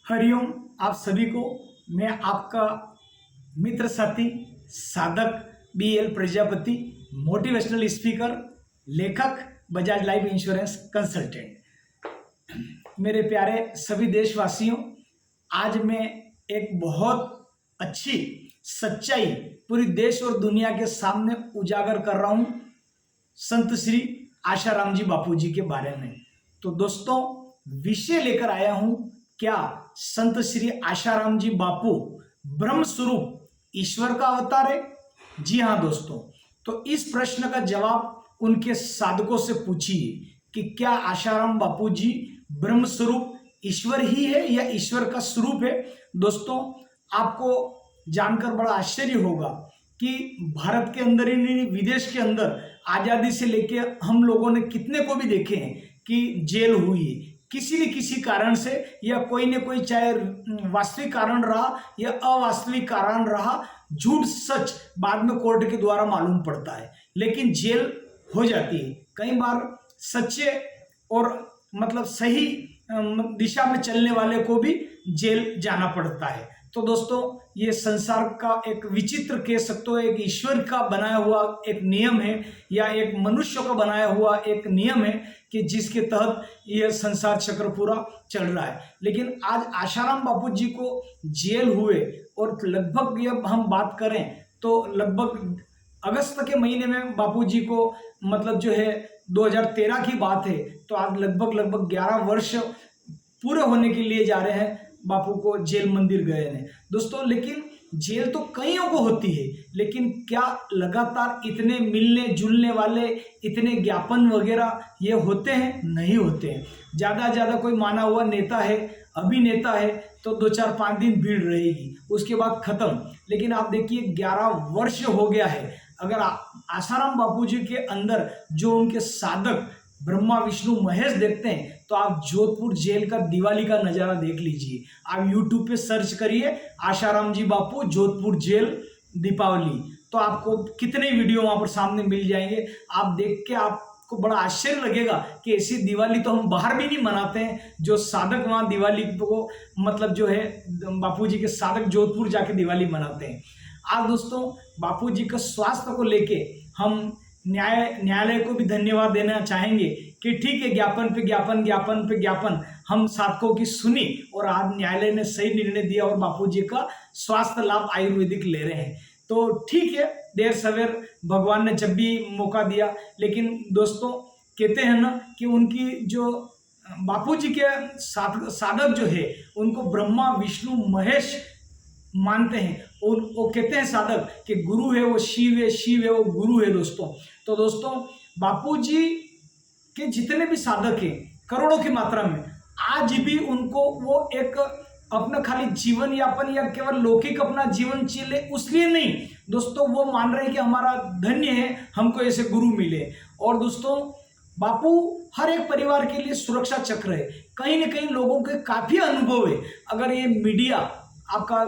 हरिओम। आप सभी को मैं आपका मित्र साथी साधक BL प्रजापति, मोटिवेशनल स्पीकर, लेखक, बजाज लाइफ इंश्योरेंस कंसल्टेंट। मेरे प्यारे सभी देशवासियों, आज मैं एक बहुत अच्छी सच्चाई पूरी देश और दुनिया के सामने उजागर कर रहा हूं संत श्री आशाराम जी बापू जी के बारे में। तो दोस्तों, विषय लेकर आया हूं, क्या संत श्री आशाराम जी बापू ब्रह्म स्वरूप ईश्वर का अवतार है? जी हां दोस्तों। तो इस प्रश्न का जवाब उनके साधकों से पूछिए कि क्या आशाराम बापू जी ब्रह्म स्वरूप ईश्वर ही है या ईश्वर का स्वरूप है? दोस्तों, आपको जानकर बड़ा आश्चर्य होगा कि भारत के अंदर ही नहीं, विदेश के अंदर आजादी से लेके हम लोगों ने कितने को भी देखे हैं कि जेल हुई है किसी न किसी कारण से, या कोई न कोई, चाहे वास्तविक कारण रहा या अवास्तविक कारण रहा, झूठ सच बाद में कोर्ट के द्वारा मालूम पड़ता है, लेकिन जेल हो जाती है। कई बार सच्चे और मतलब सही दिशा में चलने वाले को भी जेल जाना पड़ता है। तो दोस्तों, ये संसार का एक विचित्र कह सकते हो, एक ईश्वर का बनाया हुआ एक नियम है या एक मनुष्य का बनाया हुआ एक नियम है कि जिसके तहत यह संसार चक्र पूरा चल रहा है। लेकिन आज आशाराम बापू जी को जेल हुए, और लगभग ये हम बात करें तो लगभग अगस्त के महीने में बापू जी को मतलब जो है 2013 की बात है, तो आज लगभग 11 वर्ष पूरे होने के लिए जा रहे हैं बापू को जेल मंदिर गए हैं दोस्तों। लेकिन जेल तो कईयों को होती है, लेकिन क्या लगातार इतने मिलने जुलने वाले, इतने ज्ञापन वगैरह ये होते हैं? नहीं होते हैं। ज़्यादा कोई माना हुआ नेता है, अभिनेता है, तो 2-4-5 दिन भीड़ रहेगी, उसके बाद खत्म। लेकिन आप देखिए 11 वर्ष हो गया है। अगर आशाराम बापू जी के अंदर जो उनके साधक ब्रह्मा विष्णु महेश देखते हैं, तो आप जोधपुर जेल का दिवाली का नज़ारा देख लीजिए। आप YouTube पे सर्च करिए आशाराम जी बापू जोधपुर जेल दीपावली, तो आपको कितने वीडियो वहां पर सामने मिल जाएंगे। आप देख के आपको बड़ा आश्चर्य लगेगा कि ऐसी दिवाली तो हम बाहर भी नहीं मनाते हैं, जो साधक वहां दिवाली को मतलब जो है बापू जी के साधक जोधपुर जाके दिवाली मनाते हैं। आज दोस्तों, बापू जी का स्वास्थ्य को लेके हम न्यायालय को भी धन्यवाद देना चाहेंगे कि ठीक है, ज्ञापन पे ज्ञापन हम साधकों की सुनी, और आज न्यायालय ने सही निर्णय दिया और बापू जी का स्वास्थ्य लाभ आयुर्वेदिक ले रहे हैं। तो ठीक है, देर सवेर भगवान ने जब भी मौका दिया। लेकिन दोस्तों, कहते हैं ना कि उनकी जो बापू जी के साधक जो है उनको ब्रह्मा विष्णु महेश मानते हैं, और वो कहते हैं साधक कि गुरु है वो शिव है, शिव है वो गुरु है दोस्तों। तो दोस्तों, बापू जी के जितने भी साधक हैं करोड़ों की मात्रा में, आज भी उनको वो एक अपना खाली जीवन यापन या केवल लौकिक अपना जीवन चले उसलिए नहीं दोस्तों, वो मान रहे हैं कि हमारा धन्य है हमको ऐसे गुरु मिले। और दोस्तों, बापू हर एक परिवार के लिए सुरक्षा चक्र है। कहीं न कहीं लोगों के काफी अनुभव है। अगर ये मीडिया आपका,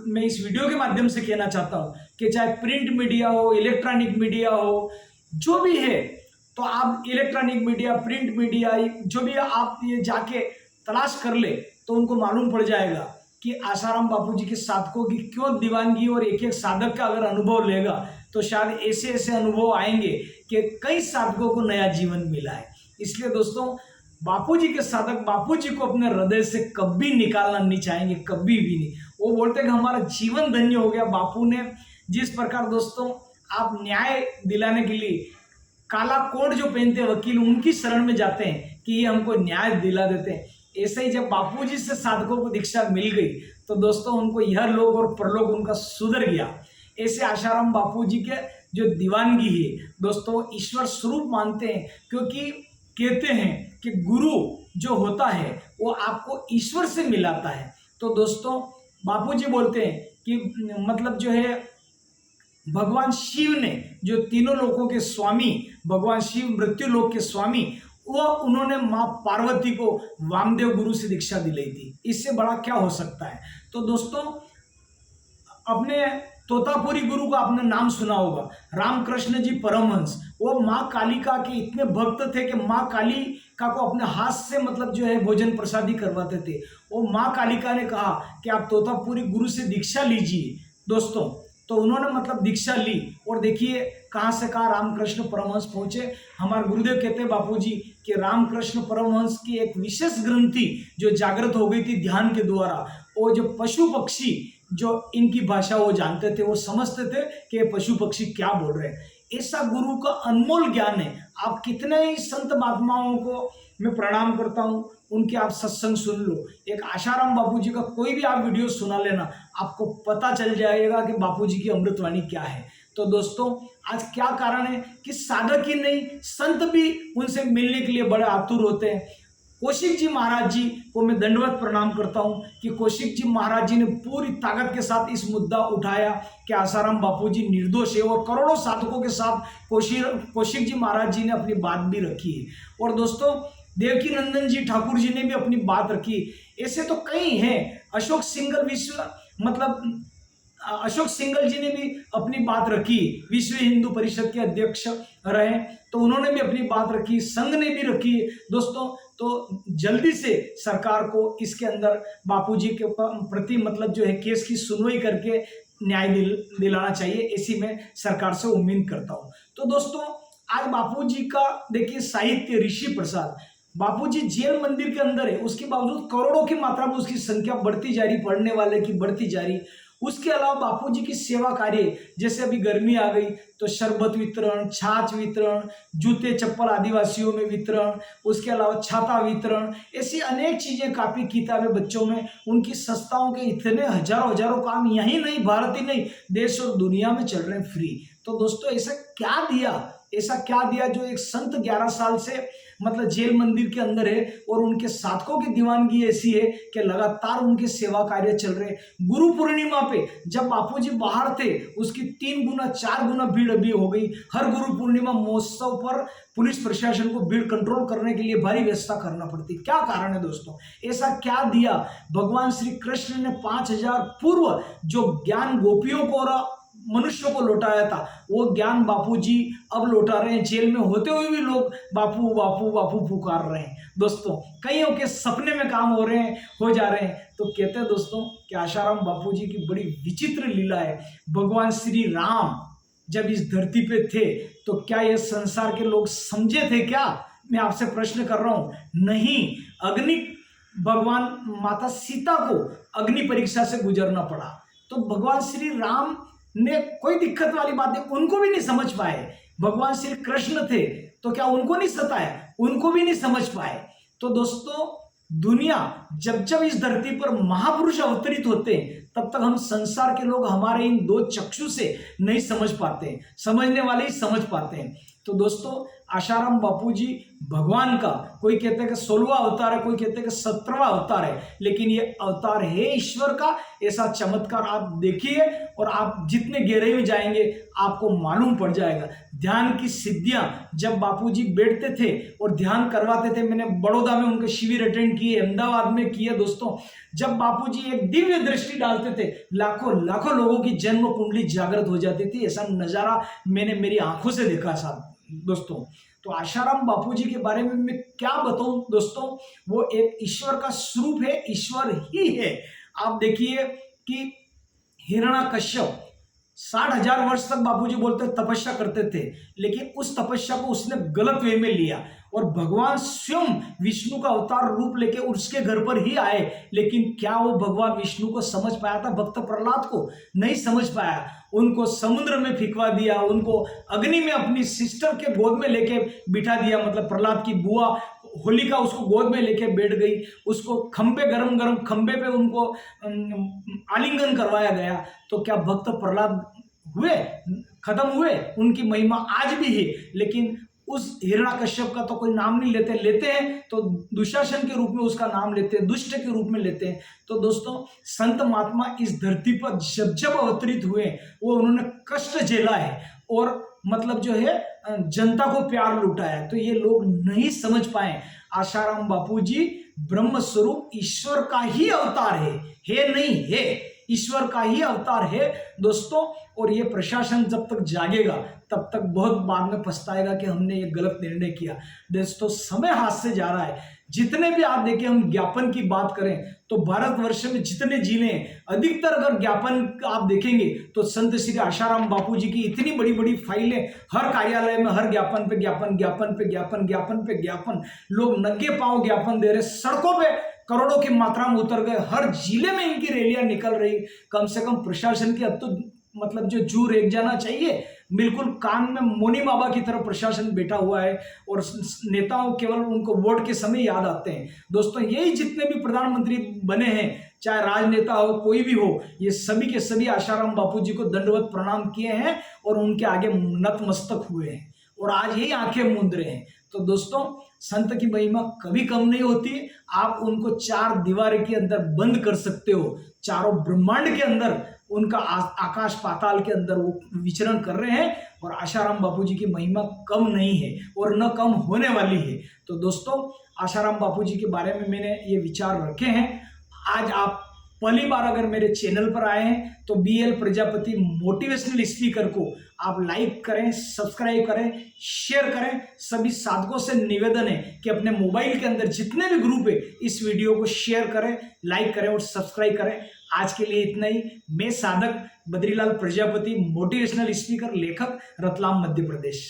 मैं इस वीडियो के माध्यम से कहना चाहता हूं कि चाहे प्रिंट मीडिया हो, इलेक्ट्रॉनिक मीडिया हो, जो भी है, तो आप इलेक्ट्रॉनिक मीडिया, प्रिंट मीडिया, जो भी आप ये जाके तलाश कर ले तो उनको मालूम पड़ जाएगा कि आशाराम बापू जी के साधकों की क्यों दीवानगी, और एक साधक का अगर अनुभव लेगा तो शायद ऐसे अनुभव आएंगे कि कई साधकों को नया जीवन मिला है। इसलिए दोस्तों, बापू जी के साधक बापू जी को अपने हृदय से कभी निकालना नहीं चाहेंगे, कभी भी नहीं। वो बोलते हैं कि हमारा जीवन धन्य हो गया। बापू ने जिस प्रकार दोस्तों आप न्याय दिलाने के लिए काला कोट जो पहनते वकील, उनकी शरण में जाते हैं कि ये हमको न्याय दिला देते हैं, ऐसे ही जब बापू जी से साधकों को दीक्षा मिल गई तो दोस्तों उनको यह लोक और परलोक उनका सुधर गया। ऐसे आशाराम बापू जी के जो दीवानगी है दोस्तों, ईश्वर स्वरूप मानते हैं, क्योंकि कहते हैं कि गुरु जो होता है वो आपको ईश्वर से मिलाता है। तो दोस्तों, बापू जी बोलते हैं कि मतलब जो है भगवान शिव ने, जो तीनों लोकों के स्वामी, भगवान शिव मृत्यु लोक के स्वामी, वो उन्होंने माँ पार्वती को वामदेव गुरु से दीक्षा दिलाई थी। इससे बड़ा क्या हो सकता है? तो दोस्तों, अपने तोतापुरी गुरु का आपने नाम सुना होगा, रामकृष्ण जी परमहंस। वो माँ कालिका के इतने भक्त थे कि माँ काली का को अपने हाथ से मतलब जो है भोजन प्रसादी करवाते थे। और माँ कालिका ने कहा कि आप तोतापुरी गुरु से दीक्षा लीजिए दोस्तों। तो उन्होंने मतलब दीक्षा ली और देखिए कहाँ से कहाँ रामकृष्ण परमहंस पहुंचे। हमारे गुरुदेव कहते हैं बापूजी कि रामकृष्ण परमहंस की एक विशेष ग्रंथि जो जागृत हो गई थी ध्यान के द्वारा। वो जो पशु पक्षी जो इनकी भाषा वो जानते थे, वो समझते थे कि ये पशु पक्षी क्या बोल रहे हैं। ऐसा गुरु का अनमोल ज्ञान है। आप कितने ही संत महात्माओं को मैं प्रणाम करता हूँ, उनके आप सत्संग सुन लो। एक आशाराम बापूजी का कोई भी आप वीडियो सुना लेना, आपको पता चल जाएगा कि बापूजी की अमृतवाणी क्या है। तो दोस्तों आज क्या कारण है कि साधक ही नहीं संत भी उनसे मिलने के लिए बड़े आतुर होते हैं। कौशिक जी महाराज जी को मैं दंडवत प्रणाम करता हूं कि कौशिक जी महाराज जी ने पूरी ताकत के साथ इस मुद्दा उठाया कि आसाराम बापूजी निर्दोष है, और करोड़ों साधकों के साथ कौशिक जी महाराज जी ने अपनी बात भी रखी है। और दोस्तों देवकी नंदन जी ठाकुर जी ने भी अपनी बात रखी। ऐसे तो कई हैं। अशोक सिंघल जी ने भी अपनी बात रखी, विश्व हिंदू परिषद के अध्यक्ष रहे, तो उन्होंने भी अपनी बात रखी, संघ ने भी रखी दोस्तों। तो जल्दी से सरकार को इसके अंदर बापूजी के प्रति मतलब जो है केस की सुनवाई करके न्याय दिलाना चाहिए, ऐसी मैं सरकार से उम्मीद करता हूं। तो दोस्तों आज बापूजी का देखिए साहित्य, ऋषि प्रसाद बापूजी जेल मंदिर के अंदर है, उसके बावजूद करोड़ों की मात्रा में उसकी संख्या बढ़ती जा रही, पढ़ने वाले की बढ़ती जा रही। उसके अलावा बापूजी की सेवा कार्य, जैसे अभी गर्मी आ गई तो शरबत वितरण, छाछ वितरण, जूते चप्पल आदिवासियों में वितरण, उसके अलावा छाता वितरण, ऐसी अनेक चीजें, कापी किताबें बच्चों में, उनकी संस्थाओं के इतने हजारों हजारों काम यही नहीं, भारत ही नहीं, देश और दुनिया में चल रहे हैं फ्री। तो दोस्तों ऐसा क्या दिया जो एक संत 11 साल से मतलब जेल मंदिर के अंदर है, और उनके साधकों की दीवानगी ऐसी है कि लगातार उनके सेवा कार्य चल रहे। गुरु पूर्णिमा पे जब बापूजी बाहर थे उसकी 3 गुना 4 गुना भीड़ अभी हो गई। हर गुरु पूर्णिमा महोत्सव पर पुलिस प्रशासन को भीड़ कंट्रोल करने के लिए भारी व्यवस्था करना पड़ती। क्या कारण है दोस्तों? ऐसा क्या दिया भगवान श्री कृष्ण ने 5000 पूर्व जो ज्ञान गोपियों को और मनुष्यों को लौटाया था, वो ज्ञान बापूजी अब लौटा रहे हैं। जेल में होते हुए भी लोग बापू बापू बापू पुकार रहे हैं दोस्तों। कईयों के सपने में काम हो जा रहे हैं। तो कहते हैं दोस्तों कि आशाराम बापूजी की बड़ी विचित्र लीला है। भगवान श्री राम जब इस धरती पे थे तो क्या ये संसार के लोग समझे थे क्या? मैं आपसे प्रश्न कर रहा हूं। नहीं, भगवान माता सीता को अग्नि परीक्षा से गुजरना पड़ा। तो भगवान श्री राम ने कोई दिक्कत वाली बात नहीं, उनको भी नहीं समझ पाए। भगवान श्री कृष्ण थे तो क्या उनको नहीं सताया? उनको भी नहीं समझ पाए। तो दोस्तों दुनिया जब जब इस धरती पर महापुरुष अवतरित होते हैं तब तक हम संसार के लोग हमारे इन 2 चक्षु से नहीं समझ पाते, समझने वाले ही समझ पाते हैं। तो दोस्तों आशाराम बापूजी भगवान का, कोई कहते हैं कि 16वां अवतार है, कोई कहते हैं कि 17वां अवतार है, लेकिन ये अवतार है ईश्वर का। ऐसा चमत्कार आप देखिए और आप जितने गहराई में जाएंगे आपको मालूम पड़ जाएगा। ध्यान की सिद्धियां जब बापूजी बैठते थे और ध्यान करवाते थे, मैंने बड़ौदा में उनके शिविर अटेंड किए, अहमदाबाद में किए दोस्तों। जब बापूजी एक दिव्य दृष्टि डालते थे, लाखों लाखों लोगों की जन्म कुंडली जागृत हो जाती थी। ऐसा नजारा मैंने मेरी आंखों से देखा साहब दोस्तों। तो आशाराम बापूजी के बारे में मैं क्या बताऊं दोस्तों, वो एक ईश्वर का स्वरूप है, ईश्वर ही है। आप देखिए कि हिरण्यकश्यप 60,000 वर्ष तक बापूजी बोलते तपस्या करते थे, लेकिन उस तपस्या को उसने गलत वे में लिया और भगवान स्वयं विष्णु का अवतार रूप लेके उसके घर पर ही आए। लेकिन क्या वो भगवान विष्णु को समझ पाया था? भक्त प्रहलाद को नहीं समझ पाया। उनको समुद्र में फिकवा दिया, उनको अग्नि में अपनी सिस्टर के गोद में लेके बिठा दिया। मतलब प्रहलाद की बुआ होलिका उसको गोद में लेके बैठ गई, उसको खंबे गरम गरम खंबे पे उनको आलिंगन करवाया गया। तो क्या भक्त प्रहलाद खत्म हुए? उनकी महिमा आज भी है, लेकिन उस हिरण्यकश्यप का तो कोई नाम नहीं लेते हैं तो दुशासन के रूप में उसका नाम लेते हैं, दुष्ट के रूप में लेते हैं। तो दोस्तों संत महात्मा इस धरती पर जब जब अवतरित हुए वो उन्होंने कष्ट झेला है और मतलब जो है जनता को प्यार लुटाया है। तो ये लोग नहीं समझ पाए आशाराम बापूजी ब्रह्म स्वरूप ईश्वर का ही अवतार है नहीं है। ईश्वर का ही अवतार है दोस्तों। और ये प्रशासन जब तक जागेगा तब तक बहुत बाद में पछताएगा कि हमने ये गलत निर्णय किया। दोस्तों समय हाथ से जा रहा है। जितने भी आप देखिए, हम ज्ञापन की बात करें तो भारतवर्ष में जितने जिले हैं, अधिकतर अगर ज्ञापन आप देखेंगे तो संत श्री आशाराम बापू जी की इतनी बड़ी बड़ी फाइलें, हर कार्यालय में हर ज्ञापन पे ज्ञापन, ज्ञापन पे ज्ञापन, ज्ञापन पे ज्ञापन, लोग नंगे पांव ज्ञापन दे रहे, सड़कों पे करोड़ों की मात्रा में उतर गए, हर जिले में इनकी रैलियां निकल रही। कम से कम प्रशासन की अब तो मतलब जो जू रेख जाना चाहिए, बिल्कुल कान में मोनी बाबा की तरह प्रशासन बैठा हुआ है और नेताओं केवल उनको वोट के समय याद आते हैं। दोस्तों यही जितने भी प्रधानमंत्री बने हैं, चाहे राजनेता हो कोई भी हो, ये सभी के सभी आशाराम बापू जी को दंडवत प्रणाम किए हैं और उनके आगे नतमस्तक हुए हैं और आज यही आंखें मूंद रहे हैं। तो दोस्तों संत की महिमा कभी कम नहीं होती। आप उनको चार दीवार के अंदर बंद कर सकते हो, चारों ब्रह्मांड के अंदर उनका आकाश पाताल के अंदर वो विचरण कर रहे हैं और आशाराम बापू जी की महिमा कम नहीं है और न कम होने वाली है। तो दोस्तों आशाराम बापू जी के बारे में मैंने ये विचार रखे हैं। आज आप पहली बार अगर मेरे चैनल पर आए हैं तो बीएल प्रजापति मोटिवेशनल स्पीकर को आप लाइक करें, सब्सक्राइब करें, शेयर करें। सभी साधकों से निवेदन है कि अपने मोबाइल के अंदर जितने भी ग्रुप है इस वीडियो को शेयर करें, लाइक करें और सब्सक्राइब करें। आज के लिए इतना ही। मैं साधक बद्रीलाल प्रजापति, मोटिवेशनल स्पीकर, लेखक, रतलाम, मध्य प्रदेश।